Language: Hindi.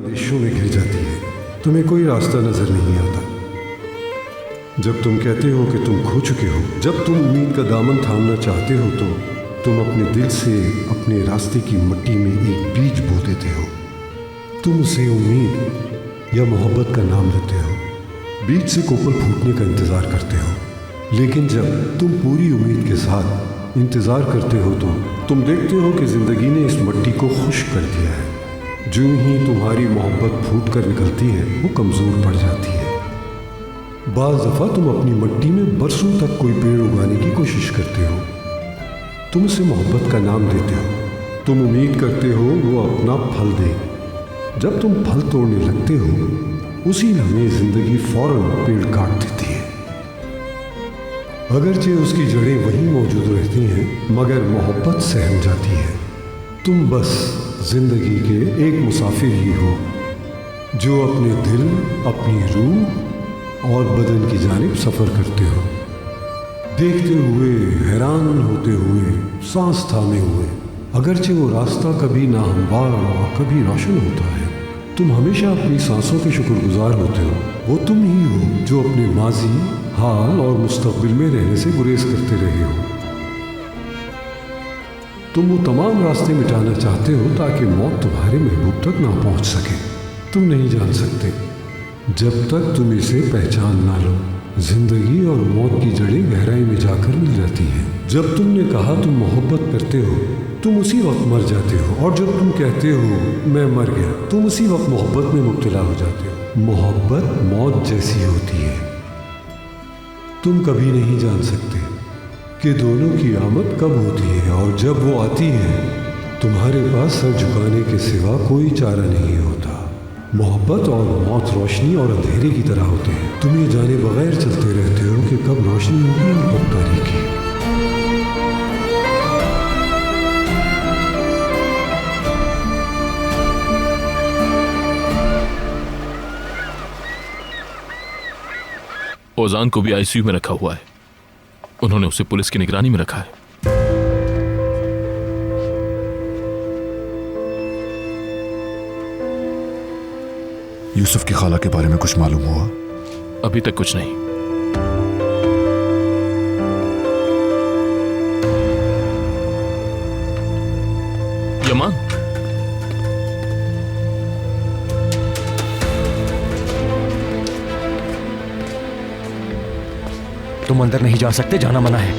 अंदेशों में घिर जाती है, तुम्हें कोई रास्ता नजर नहीं आता। जब तुम कहते हो कि तुम खो चुके हो, जब तुम उम्मीद का दामन थामना चाहते हो, तो तुम अपने दिल से अपने रास्ते की मिट्टी में एक बीज बो देते हो। तुम उसे उम्मीद या मोहब्बत का नाम देते हो। बीज से कोपल फूटने का इंतज़ार करते हो, लेकिन जब तुम पूरी उम्मीद के साथ इंतज़ार करते हो तो तुम देखते हो कि ज़िंदगी ने इस मिट्टी को खुश्क कर दिया है। जो ही तुम्हारी मोहब्बत फूट कर निकलती है, वो कमज़ोर पड़ जाती है। बाज़ दफ़ा तुम अपनी मिट्टी में बरसों तक कोई पेड़ उगाने की कोशिश करते हो। तुम उसे मोहब्बत का नाम देते हो। तुम उम्मीद करते हो वो अपना फल दे। जब तुम फल तोड़ने लगते हो, उसी लम्हे ज़िंदगी फ़ौरन पेड़ काट देती है। अगरचे उसकी जड़ें वहीं मौजूद रहती हैं, मगर मोहब्बत सहम जाती है। तुम बस ज़िंदगी के एक मुसाफिर ही हो, जो अपने दिल, अपनी रूह और बदन की जानिब सफ़र करते हो, देखते हुए, हैरान होते हुए, सांस थामे हुए। अगरचे वो रास्ता कभी नाहमवार और कभी रोशन होता है, तुम हमेशा अपनी सांसों के शुक्रगुजार होते हो। वो तुम ही हो जो अपने माजी, हाल और मुस्तकबिल में रहने से गुरेज करते रहे हो। तुम वो तमाम रास्ते मिटाना चाहते हो ताकि मौत तुम्हारे महबूब तक ना पहुंच सके। तुम नहीं जान सकते जब तक तुम इसे पहचान ना लो। जिंदगी और मौत की जड़ें गहराई में जाकर मिल जाती हैं। जब तुमने कहा तुम मोहब्बत करते हो, तुम उसी वक्त मर जाते हो, और जब तुम कहते हो मैं मर गया, तुम उसी वक्त मोहब्बत में मुब्तला हो जाते हो। मोहब्बत मौत जैसी होती है। तुम कभी नहीं जान सकते कि दोनों की आमद कब होती है, और जब वो आती है तुम्हारे पास सर झुकाने के सिवा कोई चारा नहीं होता। मोहब्बत और मौत रोशनी और अंधेरे की तरह होते हैं। तुम ये जाने बगैर चलते रहते हो कि कब रोशनी होगी और कब तारीकी। ओजान को भी आईसीयू में रखा हुआ है। उन्होंने उसे पुलिस की निगरानी में रखा है। यूसुफ की खाला के बारे में कुछ मालूम हुआ? अभी तक कुछ नहीं। यमान, तुम अंदर नहीं जा सकते, जाना मना है।